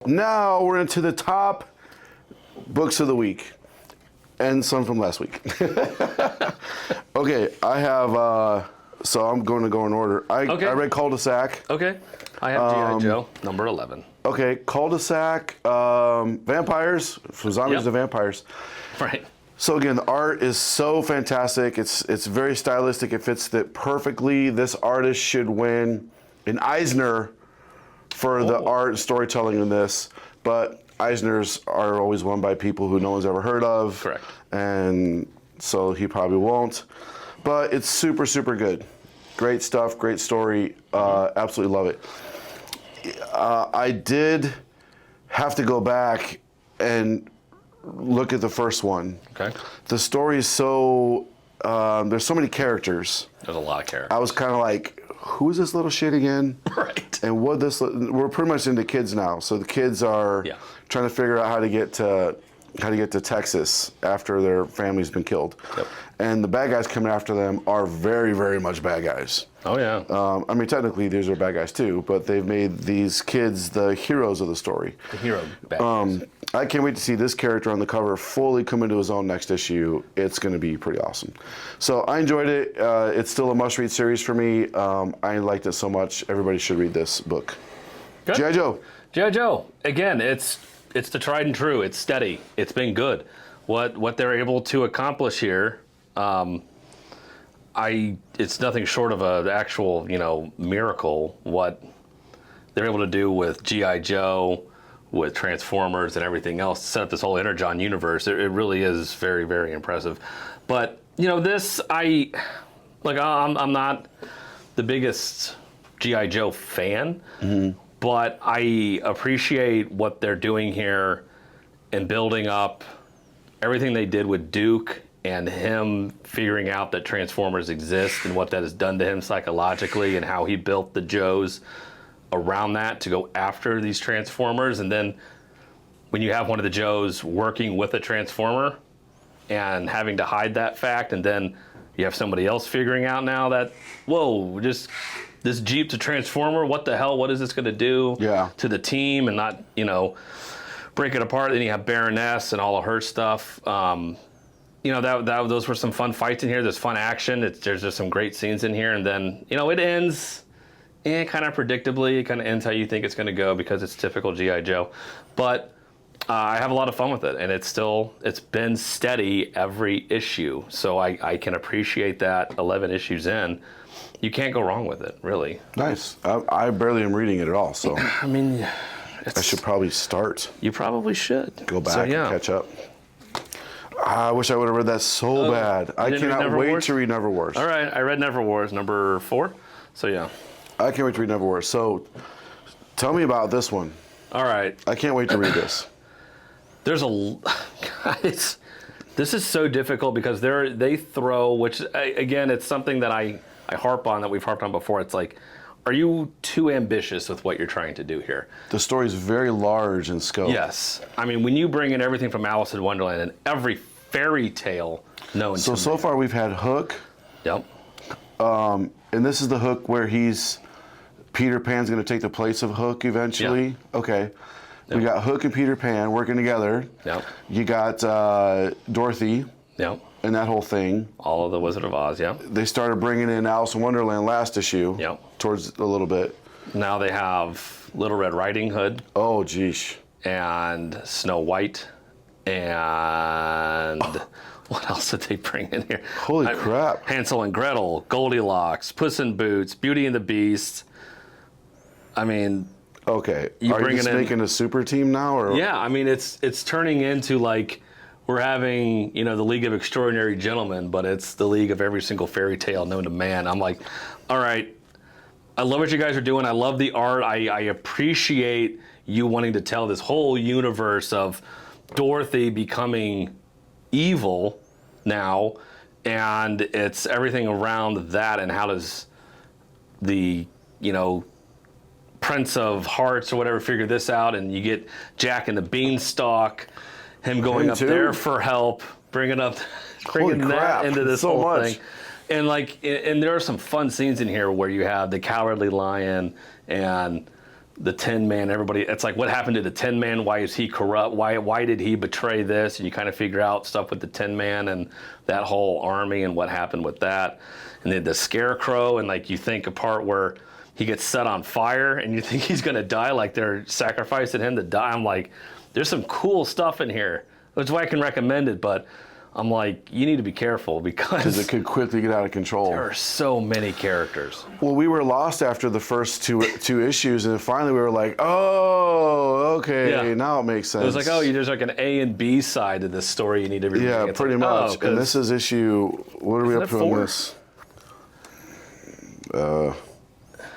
Now we're into the top books of the week and some from last week. Okay, I have, so I'm going to go in order. I read Cul-de-sac. Okay. I have G.I. Joe, number 11. Okay, Cul-de-sac, vampires, from zombies to vampires. Right. So again, the art is so fantastic. It's very stylistic. It fits it perfectly. This artist should win an Eisner for the art and storytelling in this. But Eisners are always won by people who no one's ever heard of. Correct. And so he probably won't. But it's super, super good. Great stuff, great story. Absolutely love it. I did have to go back and look at the first one. Okay. The story is so, there's so many characters. There's a lot of characters. I was kind of like, who is this little shit again? Right. And we're pretty much into kids now. So the kids are trying to figure out how to get to Texas after their family's been killed. Yep. And the bad guys coming after them are very, very much bad guys. Oh, yeah. I mean, technically, these are bad guys too, but they've made these kids the heroes of the story. The hero bad guys. I can't wait to see this character on the cover fully come into his own next issue. It's going to be pretty awesome. So I enjoyed it. It's still a must-read series for me. I liked it so much. Everybody should read this book. Good. G.I. Joe. G.I. Joe. Again, it's the tried and true. It's steady. It's been good. What they're able to accomplish here, it's nothing short of an actual, miracle. What they're able to do with G.I. Joe, with Transformers and everything else to set up this whole Energon universe, it really is very, very impressive. But this I'm not the biggest G.I. Joe fan, but I appreciate what they're doing here and building up everything they did with Duke and him figuring out that Transformers exist and what that has done to him psychologically and how he built the Joes around that to go after these Transformers. And then when you have one of the Joes working with a Transformer and having to hide that fact, and then you have somebody else figuring out now that, whoa, just this Jeep's a Transformer, what the hell, what is this going to do to the team and not, break it apart. Then you have Baroness and all of her stuff. Those were some fun fights in here. There's fun action. There's just some great scenes in here. And then, it ends kind of predictably. It kind of ends how you think it's going to go because it's typical G.I. Joe. But I have a lot of fun with it. And it's been steady every issue. So I can appreciate that 11 issues in. You can't go wrong with it, really. Nice. I barely am reading it at all, so. I mean, I should probably start. You probably should. Go back and catch up. I wish I would have read that so bad. I cannot wait to read Never Wars. All right, I read Never Wars, number 4. So, yeah. I can't wait to read Never Wars. So, tell me about this one. All right. I can't wait to read this. Guys, this is so difficult because they throw, which, again, it's something that I harp on, that we've harped on before. It's like, are you too ambitious with what you're trying to do here? The story is very large in scope. Yes. I mean, when you bring in everything from Alice in Wonderland and every fairy tale known to man. So far we've had Hook. Yep. And this is the Hook where Peter Pan's going to take the place of Hook eventually. Yep. Okay. Yep. We got Hook and Peter Pan working together. Yep. You got Dorothy. Yep. And that whole thing. All of the Wizard of Oz, yeah. They started bringing in Alice in Wonderland last issue. Yep. Towards a little bit. Now they have Little Red Riding Hood. Oh, geesh. And Snow White. And what else did they bring in here? Holy crap. Hansel and Gretel, Goldilocks, Puss in Boots, Beauty and the Beast. I mean... Okay. Are you just making a super team now? Or? Yeah, I mean, it's turning into like... We're having, the League of Extraordinary Gentlemen, but it's the League of every single fairy tale known to man. I'm like, all right, I love what you guys are doing. I love the art. I appreciate you wanting to tell this whole universe of Dorothy becoming evil now, and it's everything around that and how does the, Prince of Hearts or whatever figure this out, and you get Jack and the Beanstalk, him going up there for help, bringing that into this whole thing. And and there are some fun scenes in here where you have the Cowardly Lion and the Tin Man, everybody, it's like, what happened to the Tin Man? Why is he corrupt? Why did he betray this? And you kind of figure out stuff with the Tin Man and that whole army and what happened with that. And then the Scarecrow, and like you think a part where he gets set on fire and you think he's gonna die, like they're sacrificing him to die. I'm like, there's some cool stuff in here. That's why I can recommend it, but I'm like, you need to be careful because it could quickly get out of control. there are so many characters. Well, we were lost after the first two issues, and finally we were like, oh, okay, Yeah. now it makes sense. It was like, oh, there's like an A and B side to this story you need to read. Yeah, It's pretty like, much. oh, 'cause- and this is issue, what are we Isn't up it to on 4? this?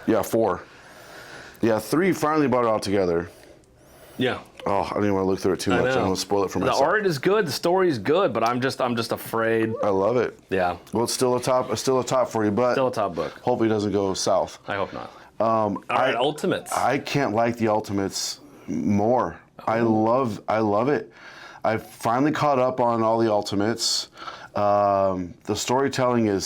Yeah, 4. Yeah, 3 finally brought it all together. yeah. Oh, I don't even want to look through it too much. I don't want to spoil it for The myself. art is good, the story is good, but I'm just afraid. I love it. Yeah, Well, it's still a top for you, but still a top book. hopefully it doesn't go south. I hope not. All right, Ultimates. I can't like the Ultimates more. I love it. I finally caught up on all the Ultimates. The storytelling is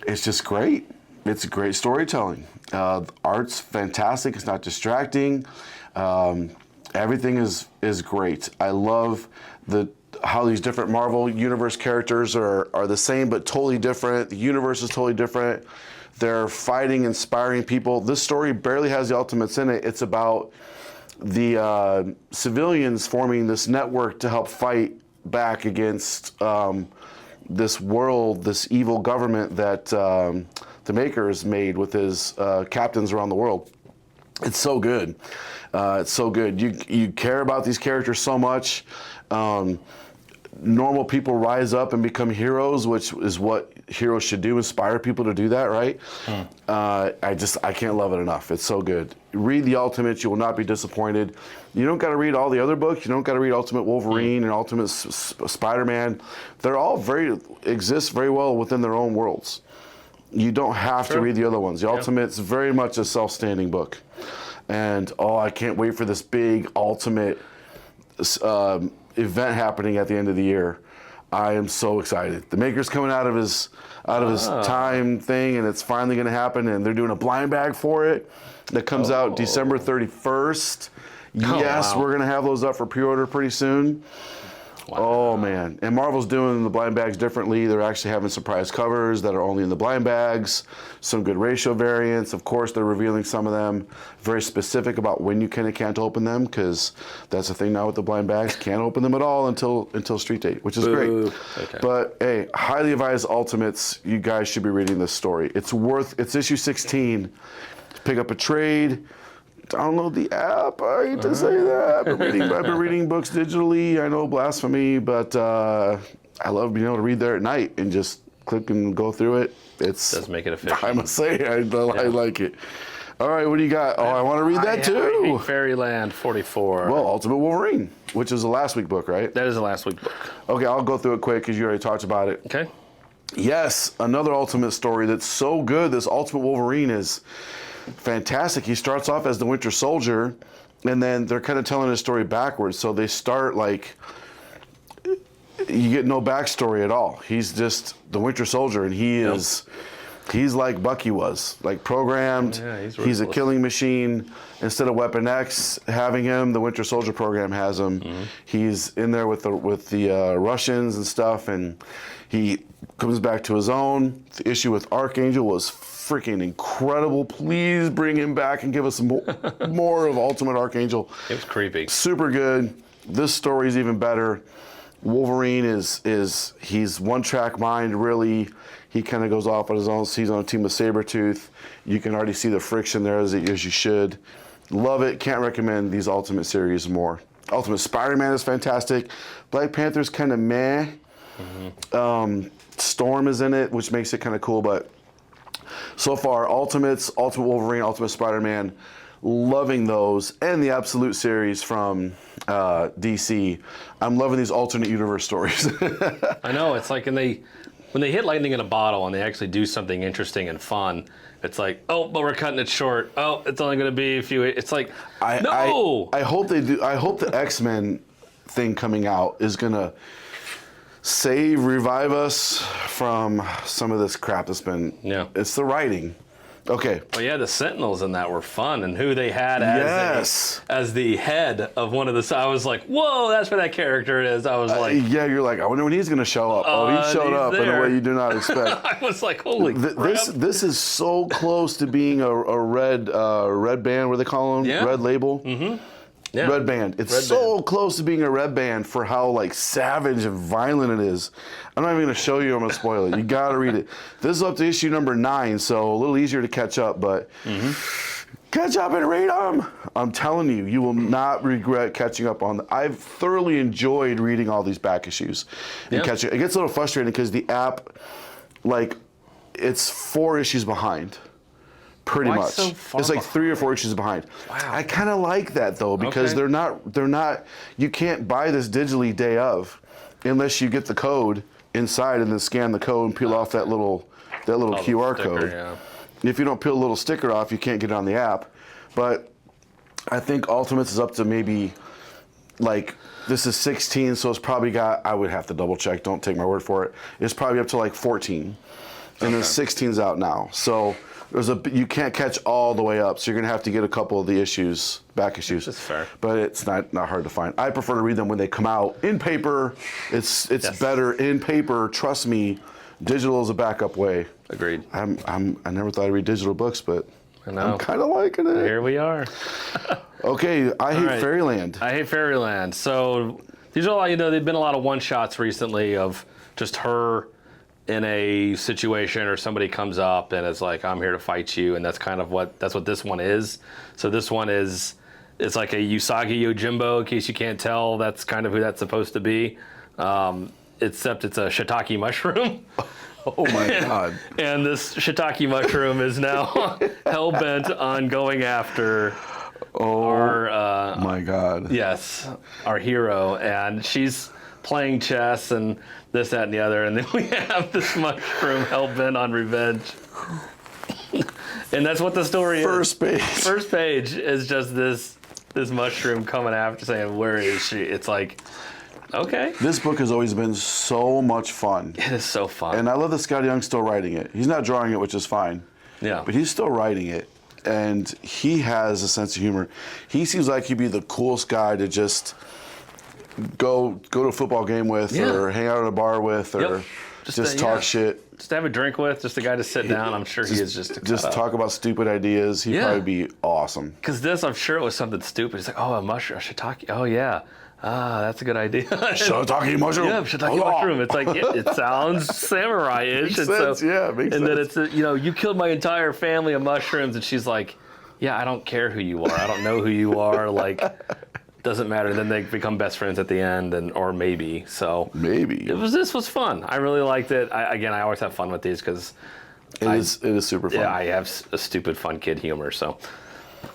it's just great. It's great storytelling. The art's fantastic. It's not distracting. Everything is great. I love how these different Marvel Universe characters are the same but totally different. The universe is totally different. They're fighting, inspiring people. This story barely has the Ultimates in it. It's about the civilians forming this network to help fight back against this world, this evil government that the Maker's made with his captains around the world. It's so good. It's so good. You care about these characters so much. Normal people rise up and become heroes, which is what heroes should do, inspire people to do that, right? I can't love it enough. It's so good. Read the Ultimates, you will not be disappointed. You don't got to read all the other books. You don't got to read Ultimate Wolverine and Ultimate Spider-Man. They're all exist very well within their own worlds. You don't have to read the other ones. The Ultimate's very much a self-standing book. And, I can't wait for this big Ultimate event happening at the end of the year. I am so excited. The Maker's coming out of his time thing, and it's finally going to happen. And they're doing a blind bag for it that comes out December 31st. Yes, wow. we're going to have those up for pre-order pretty soon. Wow. Oh man! And Marvel's doing the blind bags differently. They're actually having surprise covers that are only in the blind bags. Some good ratio variants. Of course, they're revealing some of them. Very specific about when you can and can't open them, because that's the thing now with the blind bags. Can't open them at all until street date, which is great. Okay. But hey, highly advised Ultimates. You guys should be reading this story. It's issue 16. Pick up a trade. Download the app. I hate to say that. I've been reading books digitally. I know, blasphemy, but I love being able to read there at night and just click and go through it. Does make it official. I must say, I like it. All right, what do you got? Oh, I want to read that too. Fairyland 44. Well, Ultimate Wolverine, which is the last week book, right? That is the last week book. Okay, I'll go through it quick because you already talked about it. Okay. Yes, another Ultimate story that's so good. This Ultimate Wolverine is fantastic. He starts off as the Winter Soldier, and then they're kind of telling his story backwards. So they start like, you get no backstory at all. He's just the Winter Soldier, and he's like Bucky was, like programmed. Yeah, he's a ruthless. killing machine. Instead of Weapon X having him, the Winter Soldier program has him. Mm-hmm. He's in there with the Russians and stuff, and he comes back to his own. The issue with Archangel was freaking incredible. Please bring him back and give us more of Ultimate Archangel. It was creepy. Super good. This story is even better. Wolverine he's one-track mind, really. He kind of goes off on his own. He's on a team with Sabretooth. You can already see the friction there as you should. Love it. Can't recommend these Ultimate series more. Ultimate Spider-Man is fantastic. Black Panther's kind of meh. Mm-hmm. Storm is in it, which makes it kind of cool, but so far, Ultimates, Ultimate Wolverine, Ultimate Spider-Man, loving those, and the Absolute series from DC. I'm loving these alternate universe stories. I know, it's like when they hit lightning in a bottle and they actually do something interesting and fun, it's like, oh, but we're cutting it short. Oh, it's only going to be a few. It's like, no. I hope they do. I hope the X-Men thing coming out is going to revive us from some of this crap that's been. Yeah. It's the writing. Okay. Well, yeah, the Sentinels in that were fun, and who they had Yes. as the head of one of the. I was like, whoa, that's where that character is. I was like, Yeah, you're like, I wonder when he's going to show up. Oh, he showed he's up in a there. way you do not expect. I was like, holy crap. This is so close to being a red band. What do they call them? Yeah. Red label. Mm-hmm. Yeah. Red band. It's Red so band. close to being a red band for how like savage and violent it is. I'm not even going to show you. I'm going to spoil it. You got to read it. This is up to issue number 9, so a little easier to catch up. But catch up and read them. I'm telling you, you will not regret catching up on them. I've thoroughly enjoyed reading all these back issues and Yeah. catching. It gets a little frustrating because the app, like, it's 4 issues behind. Pretty Why much. so far It's like behind? 3 or 4 issues behind. Wow. I kind of like that though because Okay. they're not. You can't buy this digitally day of, unless you get the code inside and then scan the code and peel off that little QR Sticker, code. yeah. If you don't peel a little sticker off, you can't get it on the app. But I think Ultimates is up to maybe, like, this is 16, so it's probably got, I would have to double check, don't take my word for it. It's probably up to like 14. And then 16's out now. So you can't catch all the way up, so you're gonna have to get a couple of the issues, back issues. That's fair. But it's not hard to find. I prefer to read them when they come out in paper. It's Yes. better in paper, trust me. Digital is a backup way. Agreed. I never thought I'd read digital books, but I know. I'm kind of liking it. Here we are. Okay, I Hate right. Fairyland. I Hate Fairyland. So these are a lot, there've been a lot of one-shots recently of just her in a situation or somebody comes up and is like, I'm here to fight you. And that's kind of what this one is. So this one is, it's like a Usagi Yojimbo, in case you can't tell, that's kind of who that's supposed to be. Except it's a shiitake mushroom. Oh my God. And this shiitake mushroom is now hell-bent on going after our My God. yes, our hero, and she's playing chess and this, that, and the other, and then we have this mushroom hell-bent on revenge. And that's what the story First page. is. First page is just this mushroom coming after, saying, where is she? It's like, okay. This book has always been so much fun. It is so fun. And I love that Scott Young's still writing it. He's not drawing it, which is fine. Yeah. But he's still writing it. And he has a sense of humor. He seems like he'd be the coolest guy to just go to a football game with, Yeah. or hang out at a bar with, or Yep. just talk yeah. shit. Just to have a drink with, just a guy to sit down. I'm sure he is just a Just talk about stupid ideas. He'd Yeah. probably be awesome. Because this, I'm sure it was something stupid. He's like, oh, a mushroom, a shiitake. Oh, yeah. Ah, that's a good idea. Shiitake mushroom. Yeah, shiitake Oh. mushroom. It's like, it sounds samurai-ish. Makes sense, yeah, makes and then sense. it's, you killed my entire family of mushrooms. And she's like, yeah, I don't care who you are. I don't know who you are. Like, doesn't matter. And then they become best friends at the end, or maybe. So Maybe. this was fun. I really liked it. I always have fun with these because It is super fun. yeah, I have a stupid fun kid humor. So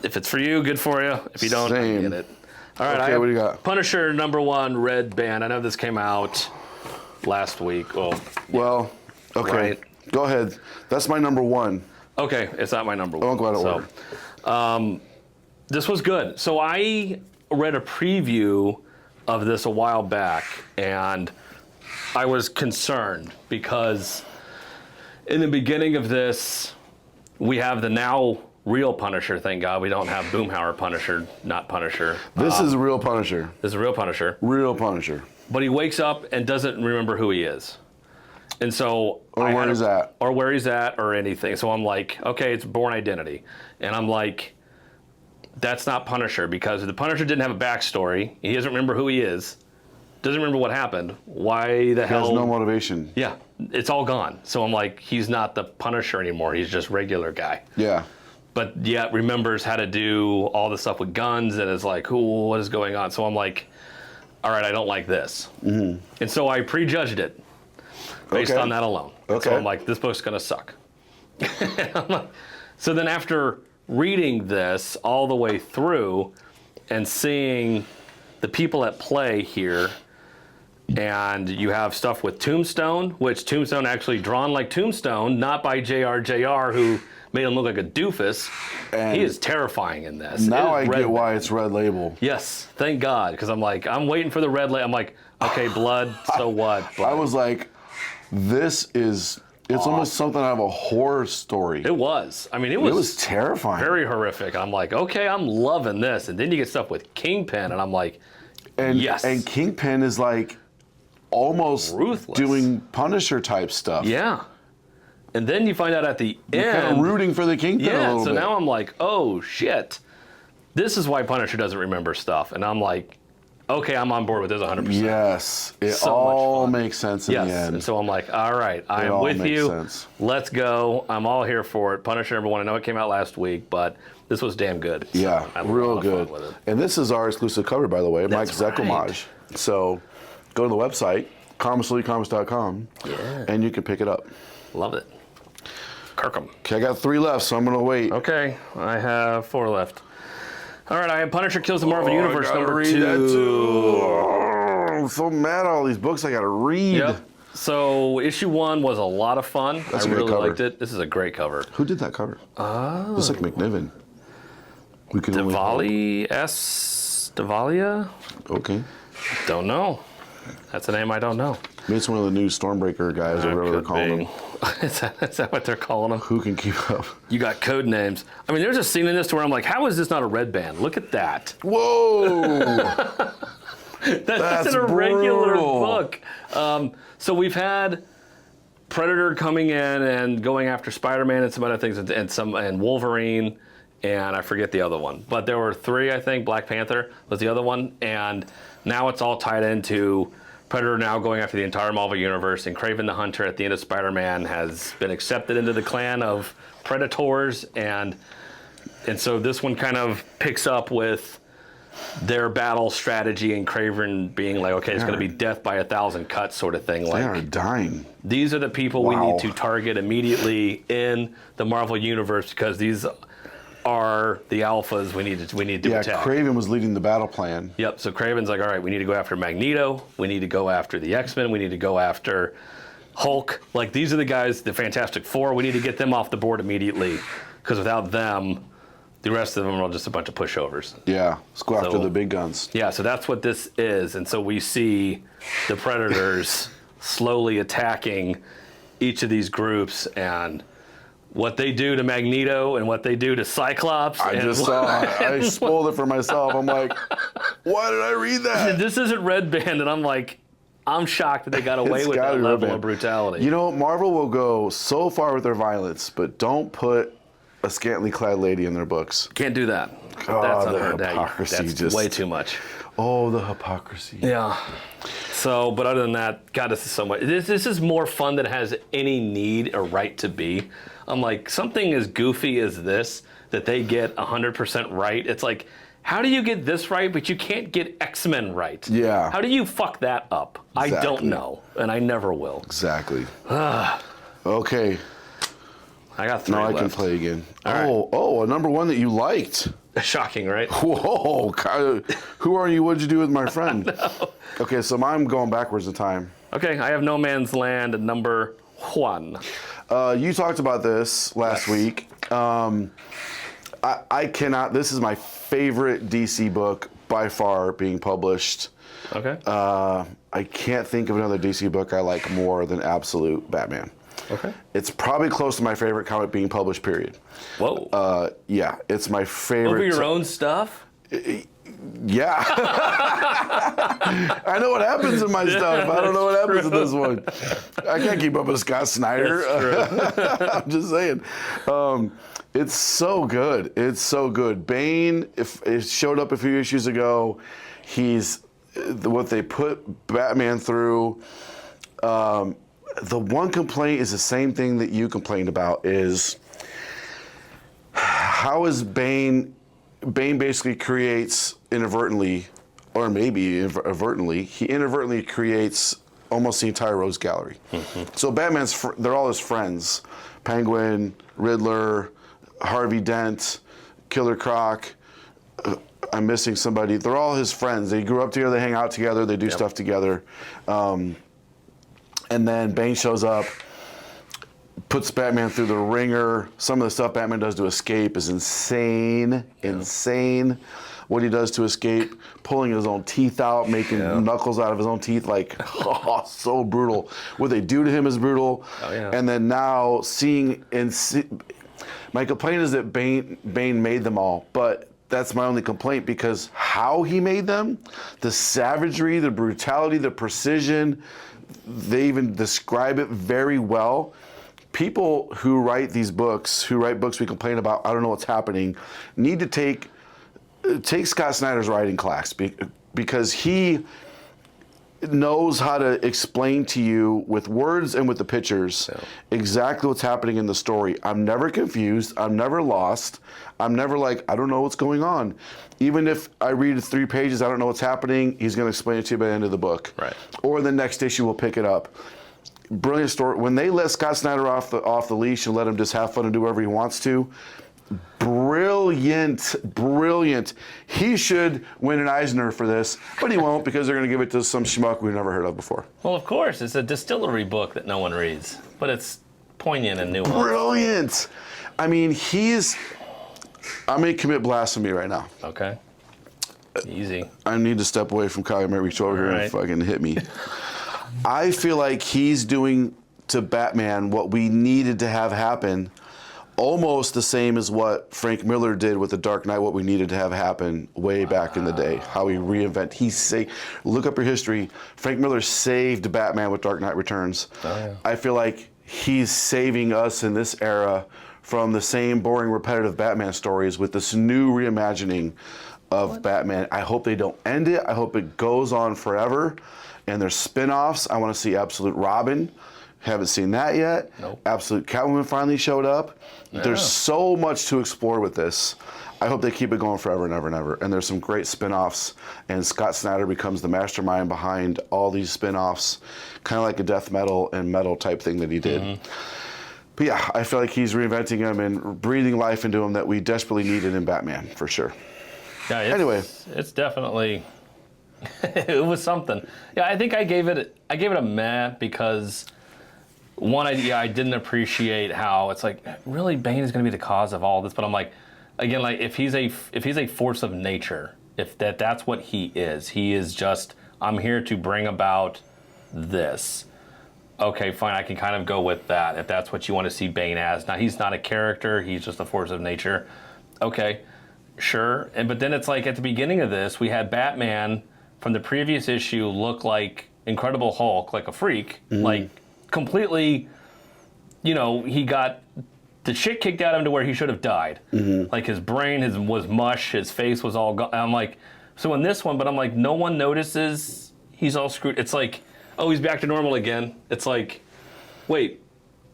if it's for you, good for you. If you don't, Same. get it. All right, Okay, I have what do you got? Punisher #1 Red Band. I know this came out last week. Well, okay. Right. Go ahead. That's my number 1. Okay, it's not my number 1. I won't go out of order. This was good. So I read a preview of this a while back, and I was concerned because in the beginning of this, we have the now real Punisher. Thank God we don't have Boomhauer Punisher, not Punisher. This is real Punisher. This is a real Punisher. Real Punisher. But he wakes up and doesn't remember who he is. And so Or where he's at. Or where he's at or anything. So I'm like, okay, it's Born Identity. And I'm like, that's not Punisher, because the Punisher didn't have a backstory. He doesn't remember who he is. Doesn't remember what happened. Why the He hell? has no motivation. Yeah, it's all gone. So I'm like, he's not the Punisher anymore. He's just regular guy. Yeah. But yet remembers how to do all the stuff with guns and is like, cool, what is going on? So I'm like, all right, I don't like this. Mm-hmm. And so I prejudged it based Okay. on that alone. Okay. So I'm like, this book's going to suck. I'm like, so then after reading this all the way through and seeing the people at play here, and you have stuff with Tombstone, which Tombstone actually drawn like Tombstone, not by JR, who made him look like a doofus. And he is terrifying in this. Now It I is get red. why it's Red Label. Yes, thank God, because I'm like, I'm waiting for the red light. I'm like, okay, blood, so what? I was like, this is It's almost something out of a horror story. It was. I mean, It was terrifying. very horrific. I'm like, okay, I'm loving this. And then you get stuff with Kingpin, and I'm like, yes. And Kingpin is like almost Ruthless. doing Punisher type stuff. yeah. And then you find out at the You're kind end. of rooting for the Kingpin a Yeah, little so bit. now I'm like, oh, shit. This is why Punisher doesn't remember stuff. And I'm like, okay, I'm on board with this 100%. Yes, it So much all fun. makes sense in Yes, the end. and so I'm like, all right, I'm all with makes you. sense. Let's go. I'm all here for it. Punisher #1. I know it came out last week, but this was damn good. So Yeah, I had a real lot of fun good. with it. And this is our exclusive cover, by the way, Mike That's right. Zekelmaj. So go to the website, comicscomics.com, and you can pick it up. Love it. Kirkham. Okay, I got 3 left, so I'm going to wait. Okay, I have 4 left. All right, I have Punisher Kills the Marvel Universe I gotta number read 2. that too. Oh, I'm so mad at all these books I got to read. Yep. So issue 1 was a lot of fun. That's I a great really cover. liked it. This is a great cover. Who did that cover? Oh. Looks like McNiven. We can only Diwali S. Diwalia? Okay. Don't know. That's a name I don't know. Maybe it's one of the new Stormbreaker guys or whatever they're Could calling be. them. is that what they're calling them? Who can keep up? You got code names. I mean, there's a scene in this to where I'm like, how is this not a red band? Look at that. Whoa! That's in a regular brutal. book. So we've had Predator coming in and going after Spider-Man and some other things, and Wolverine, and I forget the other one. But there were 3, I think. Black Panther was the other one, and now it's all tied into Predator now going after the entire Marvel Universe, and Kraven the Hunter at the end of Spider-Man has been accepted into the clan of Predators, and so this one kind of picks up with their battle strategy and Kraven being like, okay, it's going to be death by 1,000 cuts sort of thing. They are Like, dying. these are the people we Wow. need to target immediately in the Marvel Universe because these are the alphas we need to Yeah, attack. Kraven was leading the battle plan. Yep, so Kraven's like, all right, we need to go after Magneto, we need to go after the X-Men, we need to go after Hulk. Like, these are the guys, the Fantastic Four, we need to get them off the board immediately because without them, the rest of them are just a bunch of pushovers. Yeah, let's go after So- the big guns. Yeah, so that's what this is. And so we see the Predators slowly attacking each of these groups and what they do to Magneto and what they do to Cyclops. I and just saw. I spoiled it for myself. I'm like, why did I read that? This isn't Red Band, and I'm like, I'm shocked that they got away It's with gotta that be Red level Band. of brutality. You know, Marvel will go so far with their violence, but don't put a scantily clad lady in their books. Can't do that. Oh, That's the unheard. hypocrisy That's just- way too much. Oh, the hypocrisy. Yeah. So, but other than that, God, this is so much. This is more fun than it has any need or right to be. I'm like, something as goofy as this that they get 100% right. It's like, how do you get this right, but you can't get X-Men right? Yeah. How do you fuck that up? I don't Exactly. know, and I never will. Exactly. Okay, I got 3 now I left. can play again. right. Oh, a number 1 that you liked. Shocking, right? Whoa, who are you? What'd you do with my friend? Okay, so I'm going backwards in time. Okay, I have No Man's Land at number 1. You talked about this last Yes. week. I cannot. This is my favorite DC book by far being published. Okay. I can't think of another DC book I like more than Absolute Batman. Okay. It's probably close to my favorite comic being published. Period. Whoa. Yeah, it's my favorite. Over your own stuff? Yeah. I know what happens in my stuff. I don't know what happens in this one. I can't keep up with Scott Snyder. I'm just saying. It's so good. It's so good. Bane, if it showed up a few issues ago, he's what they put Batman through. The one complaint is the same thing that you complained about is how is Bane basically creates inadvertently, or maybe inadvertently, he inadvertently creates almost the entire Rose Gallery. So Batman's, they're all his friends. Penguin, Riddler, Harvey Dent, Killer Croc, I'm missing somebody. They're all his friends. They grew up together, they hang out together, they do stuff together. And then Bane shows up, puts Batman through the ringer. Some of the stuff Batman does to escape is insane, insane. what he does to escape, pulling his own teeth out, making knuckles out of his own teeth, like, oh, so brutal. What they do to him is brutal. Oh, yeah. And then now my complaint is that Bane made them all, but that's my only complaint, because how he made them, the savagery, the brutality, the precision, they even describe it very well. People who write these books, who write books we complain about, I don't know what's happening, need to take Scott Snyder's writing class, because he knows how to explain to you with words and with the pictures exactly what's happening in the story. I'm never confused. I'm never lost. I'm never like, I don't know what's going on. Even if I read 3 pages, I don't know what's happening, he's going to explain it to you by the end of the book. Right. Or the next issue we'll pick it up. Brilliant story. When they let Scott Snyder off the leash and let him just have fun and do whatever he wants to, brilliant. He should win an Eisner for this, but he won't, because they're going to give it to some schmuck we've never heard of before. Well, of course, it's a distillery book that no one reads, but it's poignant and nuanced. Brilliant. I mean, I'm going to commit blasphemy right now. Okay. Easy. I need to step away from Kyle Reach over here and Right. fucking hit me. I feel like he's doing to Batman what we needed to have happen, almost the same as what Frank Miller did with The Dark Knight, what we needed to have happen way back in the day. How he look up your history. Frank Miller saved Batman with Dark Knight Returns. Oh, yeah. I feel like he's saving us in this era from the same boring, repetitive Batman stories with this new reimagining of Batman. I hope they don't end it. I hope it goes on forever. And there's spin-offs. I want to see Absolute Robin. Haven't seen that yet. Nope. Absolute Catwoman finally showed up. Yeah. There's so much to explore with this. I hope they keep it going forever and ever and ever. And there's some great spin-offs. And Scott Snyder becomes the mastermind behind all these spin-offs, kind of like a death metal and metal type thing that he did. Mm-hmm. But yeah, I feel like he's reinventing him and breathing life into him that we desperately needed in Batman, for sure. Yeah, Anyway. it's definitely it was something. Yeah, I think I gave it a meh, because one, I didn't appreciate how it's like, really, Bane is going to be the cause of all this. But I'm like, again, like if he's a force of nature, if that's what he is just, I'm here to bring about this. Okay, fine, I can kind of go with that if that's what you want to see Bane as. Now, he's not a character, he's just a force of nature. Okay, sure. But then it's like at the beginning of this, we had Batman from the previous issue look like Incredible Hulk, like a freak, like completely, he got the shit kicked out of him to where he should have died. Like his brain was mush, his face was all gone. I'm like, so in this one, but I'm like, no one notices he's all screwed. It's like, oh, he's back to normal again. It's like, wait,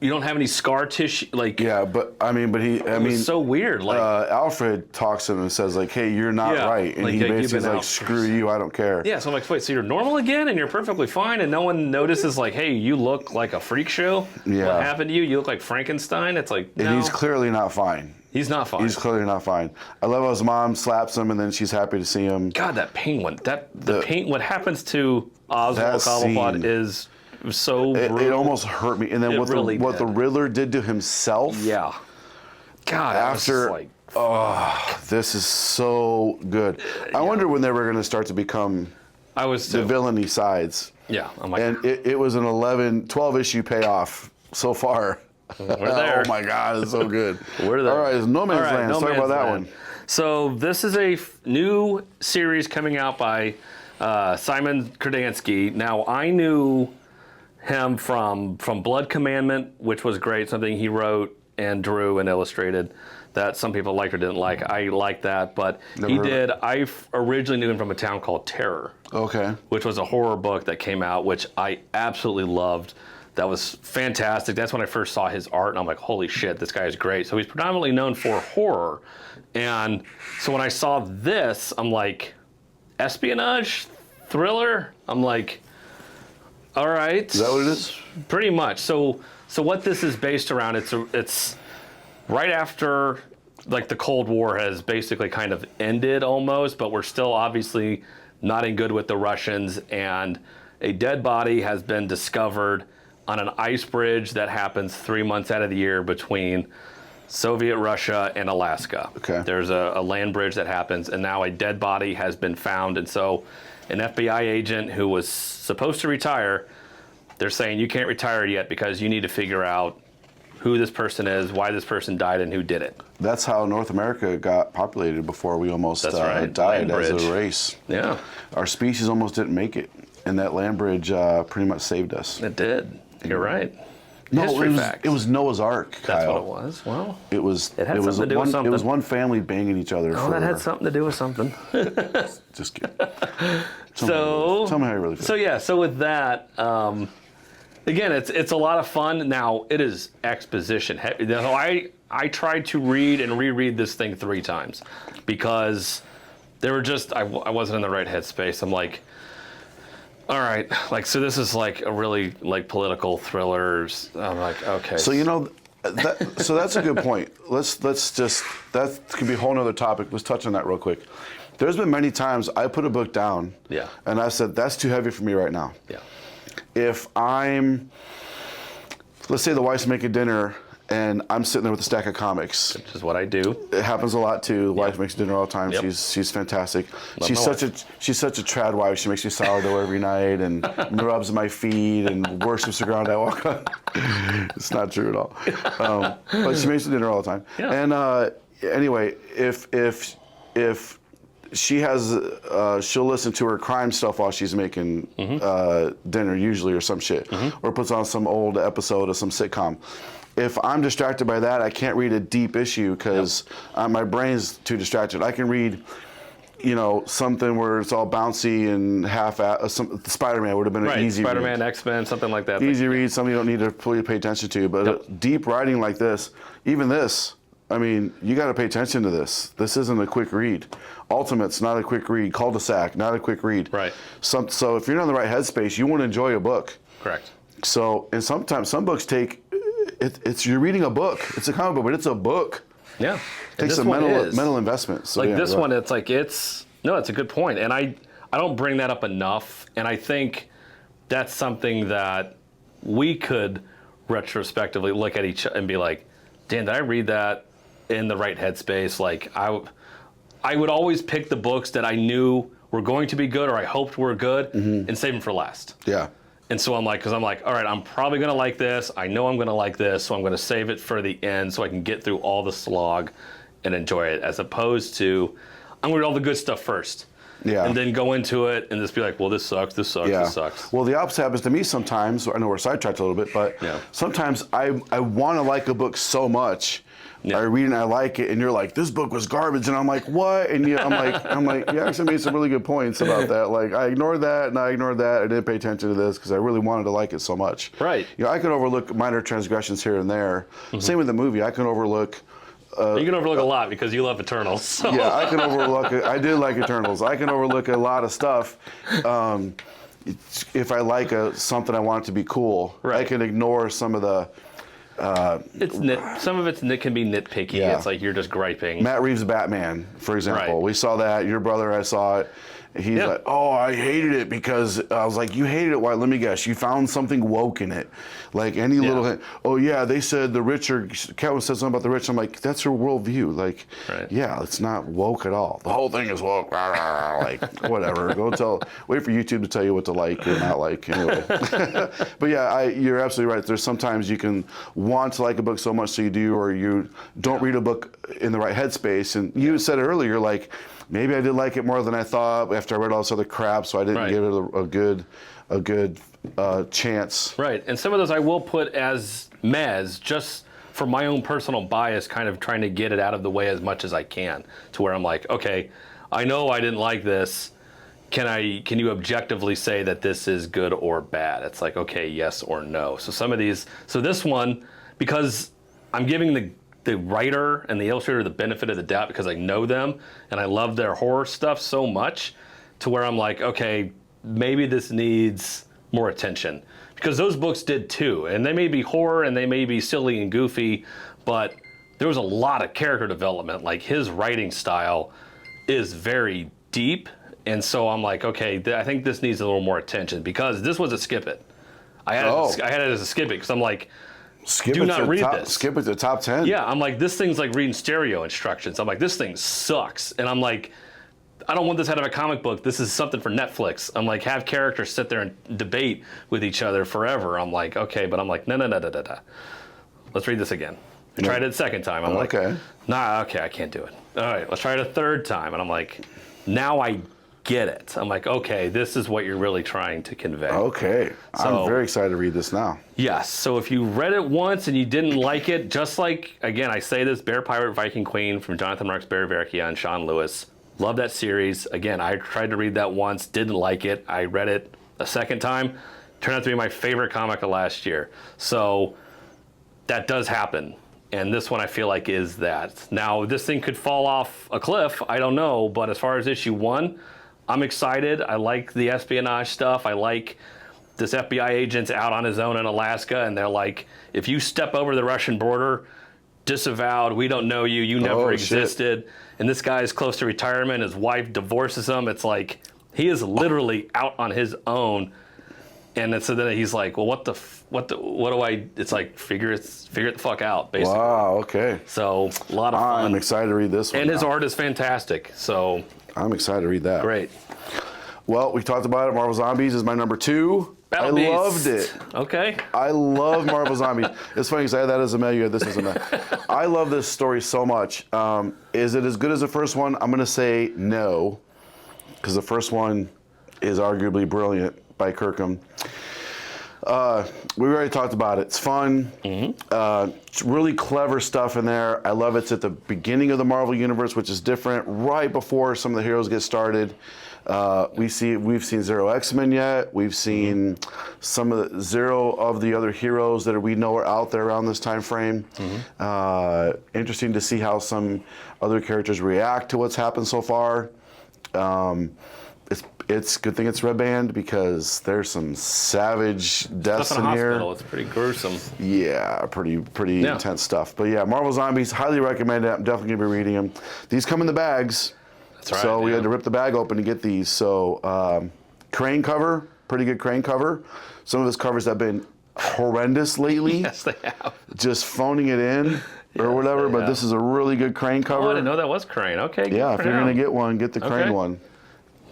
you don't have any scar tissue, like. Yeah, but it's so weird. Like, Alfred talks to him and says like, "Hey, you're not right," and like, he you've basically is been like, out. "Screw you, I don't care." yeah, so I'm like, wait, so you're normal again, and you're perfectly fine, and no one notices, like, hey, you look like a freak show. Yeah. What happened to you? You look like Frankenstein. It's like, no, And he's clearly not fine. he's not fine. He's clearly not fine. I love how his mom slaps him and then she's happy to see him. God, that penguin. What happens to Oswald That Cobblepot scene. is so It brutal. almost hurt me. And then It what really the did. Riddler did to himself. Yeah. God, After- after like, This is so good. I wonder when they were going to start to become I was the too. villainy sides. Yeah, I'm like, And it was an 12 issue payoff so far. we're there. Oh my God, it's so good. We're there. All right, it's No Man's All right, Land. No Let's talk Man's about that Land. one. So this is a new series coming out by Simon Krasinski. Now, I knew him from Blood Commandment, which was great, something he wrote and drew and illustrated that some people liked or didn't like. I liked that, but Never heard of I originally knew him from A Town Called Terror, Okay. which was a horror book that came out, which I absolutely loved. That was fantastic. That's when I first saw his art, and I'm like, holy shit, this guy is great. So he's predominantly known for horror. And so when I saw this, I'm like, espionage? Thriller? I'm like, all right. Is that what it is? Pretty much. So what this is based around, it's right after, like, the Cold War has basically kind of ended almost, but we're still obviously not in good with the Russians, and a dead body has been discovered on an ice bridge that happens 3 months out of the year between Soviet Russia and Alaska. Okay. There's a land bridge that happens, and now a dead body has been found. And so an FBI agent who was supposed to retire, they're saying you can't retire yet because you need to figure out who this person is, why this person died, and who did it. That's how North America got populated before we almost That's right. died Land as bridge. a race. Yeah, Our species almost didn't make it, and that land bridge pretty much saved us. it did. You're right. No, History facts. it was Noah's Ark, That's Kyle. what it was. Well, It was. It had was something to do with one. It was something. one family banging each other. oh, for, that had something to do with something. Just kidding. Tell me how you really feel. So yeah, so with that, again, it's a lot of fun. Now it is exposition heavy. I tried to read and reread this thing 3 times because there were just I wasn't in the right headspace. I'm like, all right, like so this is like a really like political thrillers. I'm like, okay. So so that's a good point. Let's just that could be a whole nother topic. Let's touch on that real quick. There's been many times I put a book down, Yeah. and I said that's too heavy for me right now. Yeah. If let's say the wife's making dinner and I'm sitting there with a stack of comics. Which is what I do. It happens a lot too. The wife makes dinner all the time. Yep. She's fantastic. Love She's my such a trad wife. She makes me sourdough every night and rubs my feet and worships the ground I walk on. It's not true at all. But she makes me dinner all the time. Yeah. And anyway, if she has, she'll listen to her crime stuff while she's making dinner usually, or some shit, or puts on some old episode of some sitcom. If I'm distracted by that, I can't read a deep issue because my brain's too distracted. I can read, something where it's all bouncy and Spider-Man would have been Right. an easy Spider-Man, read. X-Men, something like that. Easy read, something you don't need to fully pay attention to. But deep writing like this, even this, I mean, you got to pay attention to this. This isn't a quick read. Ultimate's not a quick read. Cul-de-sac, not a quick read. Right. So if you're not in the right headspace, you won't enjoy a book. Correct. So, and sometimes some books take, you're reading a book. It's a comic book, but it's a book. Yeah. It takes a mental investment. So, Like yeah, this right. one, it's a good point. And I don't bring that up enough. And I think that's something that we could retrospectively look at each and be like, Dan, did I read that in the right headspace? Like I would always pick the books that I knew were going to be good or I hoped were good and save them for last. Yeah. And so I'm like, all right, I'm probably going to like this. I know I'm going to like this. So I'm going to save it for the end so I can get through all the slog and enjoy it, as opposed to I'm going to read all the good stuff first. Yeah. And then go into it and just be like, well, this sucks, this sucks, Yeah. this sucks. Well, the opposite happens to me sometimes. I know we're sidetracked a little bit, but Yeah. sometimes I want to like a book so much. Yeah. I read it and I like it, and you're like, this book was garbage, and I'm like, what? And I'm like, you actually made some really good points about that. Like, I ignored that, and I ignored that. I didn't pay attention to this because I really wanted to like it so much. Right. I can overlook minor transgressions here and there. Same with the movie. I can overlook. You can overlook a lot because you love Eternals. So. Yeah, I can overlook it. I did like Eternals. I can overlook a lot of stuff. If I like something I want it to be cool, I Right. can ignore some of the. Some of it can be nitpicky. Yeah. It's like you're just griping. Matt Reeves' Batman, for example. Right. We saw that. Your brother, I saw it. He's Yeah. like, oh, I hated it because I was like, you hated it. Why? Let me guess. You found something woke in it. Like any little hint. Oh, yeah, they said the rich are, Kevin said something about the rich. I'm like, that's her worldview. Like, Right. yeah, it's not woke at all. The whole thing is woke. Like, whatever. Wait for YouTube to tell you what to like or not like. Anyway. But yeah, you're absolutely right. There's sometimes you can want to like a book so much so you do, or you don't read a book in the right headspace. And you said earlier, like, maybe I did like it more than I thought after I read all this other crap, so I didn't Right. give it a good chance. Right. And some of those I will put as mez, just for my own personal bias, kind of trying to get it out of the way as much as I can, to where I'm like, okay, I know I didn't like this. Can you objectively say that this is good or bad? It's like, okay, yes or no. So some of these, this one, because I'm giving the writer and the illustrator the benefit of the doubt because I know them and I love their horror stuff so much, to where I'm like, okay, maybe this needs more attention, because those books did too, and they may be horror and they may be silly and goofy, but there was a lot of character development. Like, his writing style is very deep, and so I'm like, okay, I think this needs a little more attention, because this was a skip it. I had it as a skip it because I'm like, Skip Do it not to the read top, this. Skip it to the top 10. Yeah, I'm like, this thing's like reading stereo instructions. I'm like, this thing sucks. And I'm like, I don't want this out of a comic book. This is something for Netflix. I'm like, have characters sit there and debate with each other forever. I'm like, okay, but I'm like, no. Let's read this again. I tried it a second time. I'm like, Okay. nah, okay, I can't do it. All right, let's try it a third time. And I'm like, now I get it. I'm like, okay, this is what you're really trying to convey. Okay. So- I'm very excited to read this now. Yes. So if you read it once and you didn't like it, just like, again, I say this, Bear Pirate Viking Queen from Jonathan Marks, Barry Verkia, and Sean Lewis. Love that series. Again, I tried to read that once, didn't like it. I read it a second time. Turned out to be my favorite comic of last year. So that does happen. And this one I feel like is that. Now, this thing could fall off a cliff. I don't know. But as far as issue 1, I'm excited. I like the espionage stuff. I like this FBI agent's out on his own in Alaska, and they're like, if you step over the Russian border, disavowed, we don't know you, you never Oh, shit. existed. And this guy is close to retirement. His wife divorces him. It's like, he is literally out on his own. And so then he's like, well, what do I, it's like, figure it the fuck out, basically. Wow, okay. So, a lot of fun. I'm excited to read this one. And his now. art is fantastic. So, I'm excited to read that. great. Well, we talked about it. Marvel Zombies is my number 2. Battle I Beast. loved it. Okay. I love Marvel Zombies. It's funny because I had that as a mail, you had this as a mail. I love this story so much. Is it as good as the first one? I'm going to say no, because the first one is arguably brilliant by Kirkham. We already talked about it. It's fun. It's really clever stuff in there. I love it's at the beginning of the Marvel Universe, which is different, right before some of the heroes get started. We've seen Zero X-Men yet. We've seen some of the Zero of the other heroes that we know are out there around this time frame. Interesting to see how some other characters react to what's happened so far. It's a good thing it's Red Band because there's some savage deaths Stuff in in a here. hospital. It's pretty gruesome. Yeah, pretty Yeah. intense stuff. But yeah, Marvel Zombies, highly recommend it. I'm definitely gonna be reading them. These come in the bags. That's right. So we yeah. had to rip the bag open to get these. So Crane cover, pretty good Crane cover. Some of his covers have been horrendous lately, Yes, they have. just phoning it in or whatever. they But have. this is a really good Crane cover. Oh, I didn't know that was Crane. Okay. good Yeah, for if you're him. gonna get one, get the Crane Okay. one.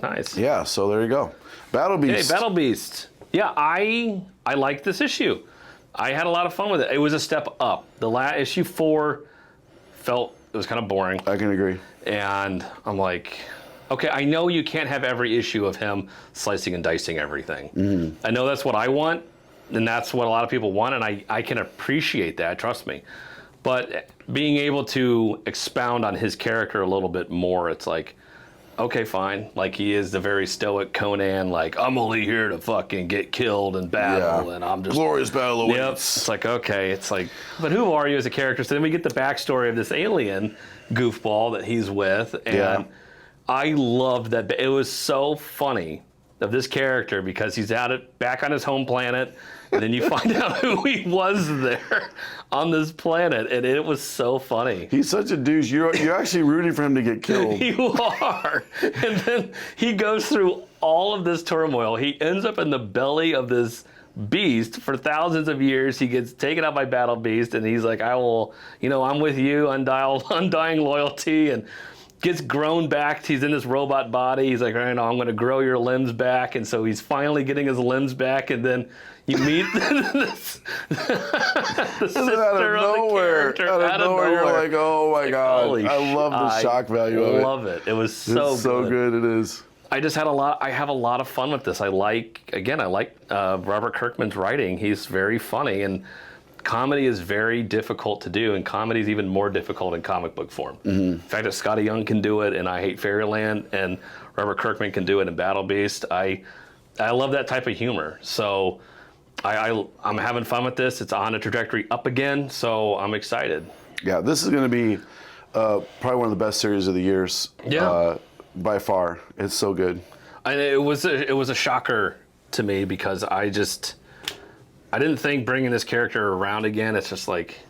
Nice. Yeah, so there you go. Battle Hey, Beast. Battle Beast. Yeah, I liked this issue. I had a lot of fun with it. It was a step up. The last issue 4 felt it was kind of boring, I can agree. and I'm like, okay, I know you can't have every issue of him slicing and dicing everything. I know that's what I want, and that's what a lot of people want, and I can appreciate that. Trust me. But being able to expound on his character a little bit more, it's like, okay, fine. Like, he is the very stoic Conan, like, I'm only here to fucking get killed and battle, and I'm just... Glorious battle awaits. Yep. It's like, okay, it's like, but who are you as a character? So then we get the backstory of this alien goofball that he's with, and Yeah. I loved that. It was so funny of this character because he's back on his home planet, and then you find out who he was there on this planet, and it was so funny. He's such a douche. You're actually rooting for him to get killed. You are. And then he goes through all of this turmoil. He ends up in the belly of this beast for thousands of years. He gets taken out by Battle Beast, and he's like, I will, I'm with you, undying loyalty, and gets grown back. He's in this robot body. He's like, all right, no, I'm going to grow your limbs back. And so he's finally getting his limbs back, and then you meet the sister out of of nowhere, the character. out of nowhere, you're like, oh my god! Holy I love the shock value of it. I love it. It was so It's so good. It is. I just had I have a lot of fun with this. I like Robert Kirkman's writing. He's very funny, and comedy is very difficult to do, and comedy is even more difficult in comic book form. The fact that Scotty Young can do it, and I Hate Fairyland, and Robert Kirkman can do it in Battle Beast. I love that type of humor. So I'm having fun with this. It's on a trajectory up again, so I'm excited. Yeah, this is going to be probably one of the best series of the years. Yeah. By far, it's so good. And it was a shocker to me because I didn't think bringing this character around again. It's just like,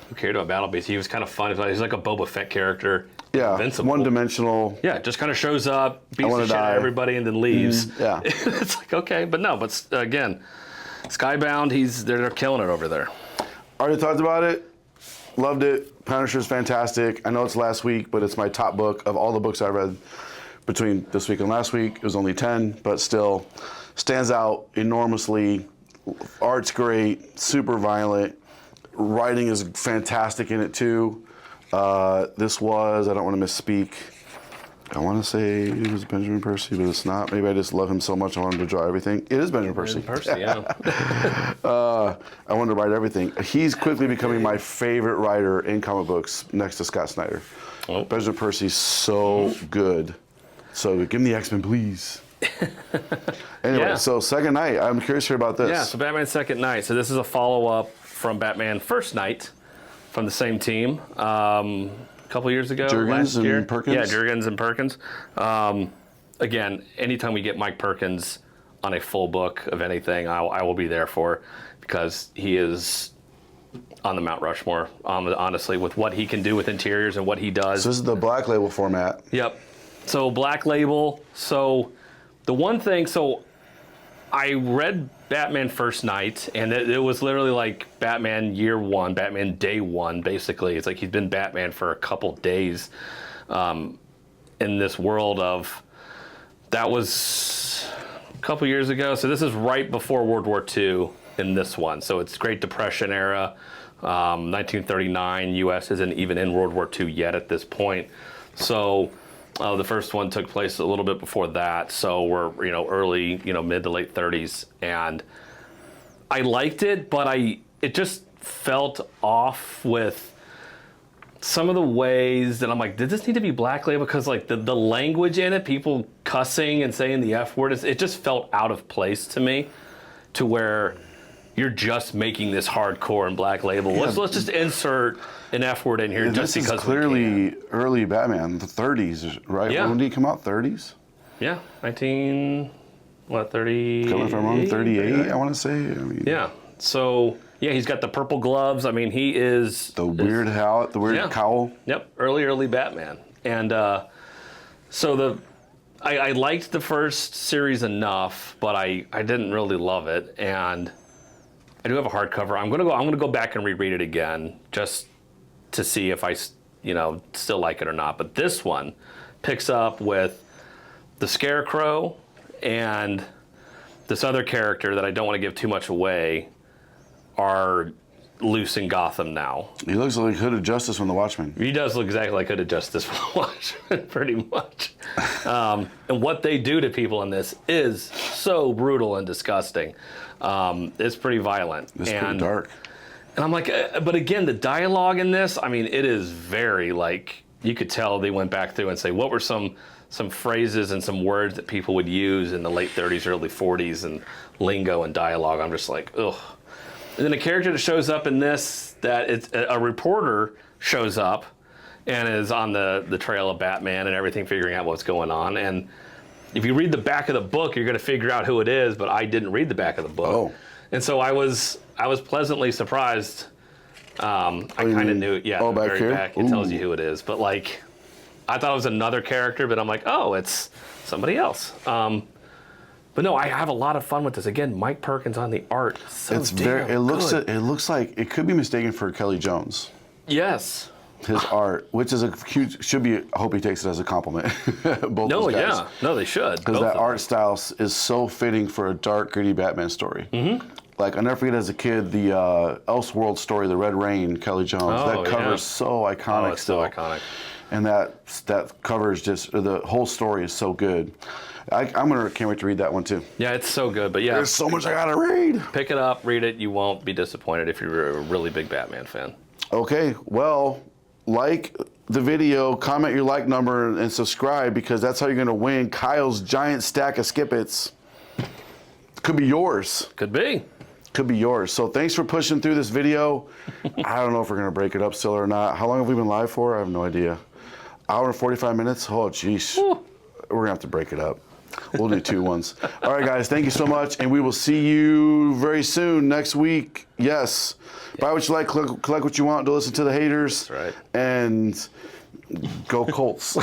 who cared about Battle Beast? He was kind of fun. He's like a Boba Fett character. Yeah, Invincible. one-dimensional. Yeah, just kind of shows up, beats wanna the shit out die. of everybody, and then leaves. Yeah. It's like, okay, but no, but again, Skybound, they're killing it over there. Already talked about it. Loved it. Punisher's fantastic. I know it's last week, but it's my top book of all the books I read between this week and last week. It was only 10, but still stands out enormously. Art's great, super violent. Writing is fantastic in it too. This was, I don't want to misspeak, I want to say it was Benjamin Percy, but it's not. Maybe I just love him so much I wanted to draw everything. It is Benjamin Percy. Yeah. I wanted to write everything. He's quickly becoming my favorite writer in comic books next to Scott Snyder. Oh. Benjamin Percy's so good. So give him the X-Men, please. Anyway, Yeah. so Second Night. I'm curious to hear about this. Yeah, so Batman Second Night. So this is a follow-up from Batman First Night from the same team. A couple years ago, Jurgens last year. and Perkins? Yeah, Jurgens and Perkins. Again, anytime we get Mike Perkins on a full book of anything, I will be there for, because he is on the Mount Rushmore, honestly, with what he can do with interiors and what he does. So this is the Black Label format. Yep. So Black Label. So the one thing, so I read Batman First Night, and it was literally like Batman Year One, Batman Day One, basically. It's like he's been Batman for a couple days in this world of, that was a couple years ago. So this is right before World War II in this one. So it's Great Depression era, 1939. U.S. isn't even in World War II yet at this point. So the first one took place a little bit before that, so we're early, mid to late 30s, and I liked it, but it just felt off with some of the ways that I'm like, did this need to be Black Label? Because like the language in it, people cussing and saying the F word, it just felt out of place to me, to where you're just making this hardcore and Black Label. Yeah. Let's just insert an F word in here just this because is clearly early Batman, the 30s, right? Yeah. When did he come out? 30s? Yeah, 30? Correct me if I'm wrong, 38, I want to say. I mean, Yeah. So yeah, he's got the purple gloves. I mean, he is the weird cowl. Yep, early Batman. And so I liked the first series enough, but I didn't really love it. And I do have a hardcover. I'm gonna go back and reread it again just to see if I still like it or not. But this one picks up with the Scarecrow and this other character that I don't want to give too much away are loose in Gotham now. He looks like Hood of Justice from The Watchmen. He does look exactly like Hood of Justice from The Watchmen, pretty much. And what they do to people in this is so brutal and disgusting. It's pretty violent. It's pretty dark. And I'm like, but again, the dialogue in this, I mean, it is very like, you could tell they went back through and say, what were some phrases and some words that people would use in the late 30s, early 40s, and lingo and dialogue. I'm just like, ugh. And then a character that shows up in this, that it's a reporter shows up and is on the trail of Batman and everything, figuring out what's going on. And if you read the back of the book, you're going to figure out who it is, but I didn't read the back of the book. Oh. And so I was pleasantly surprised. I kind of knew it. Yeah, oh, the back very here? back, it tells you who it is. But like, I thought it was another character, but I'm like, oh, it's somebody else. But no, I have a lot of fun with this. Again, Mike Perkins on the art. So It's very. damn It looks. good. It looks like it could be mistaken for Kelly Jones. Yes. His art, which is a cute, should be. I hope he takes it as a compliment. Both No, those guys. yeah. No, they should. Because Both that of art style is so fitting for a dark, gritty Batman story. Mm-hmm. Like, I'll never forget as a kid the Elseworld story, The Red Rain, Kelly Jones. Oh, that cover yeah. is so iconic. Oh, it's so iconic. And that cover is just, the whole story is so good. Can't wait to read that one too. Yeah, it's so good. But yeah, There's so much I gotta read. pick it up, read it. You won't be disappointed if you're a really big Batman fan. Okay, well, like the video, comment your like number, and subscribe, because that's how you're gonna win Kyle's giant stack of Skip-Its. Could be yours. Could be. Could be yours. So thanks for pushing through this video. I don't know if we're gonna break it up still or not. How long have we been live for? I have no idea. Hour and 45 minutes? Oh, jeez. We're gonna have to break it up. We'll do 2 ones. All right, guys, thank you so much, and we will see you very soon next week. Yes. Buy what you like, collect what you want, don't listen to the haters. That's right. And go Colts.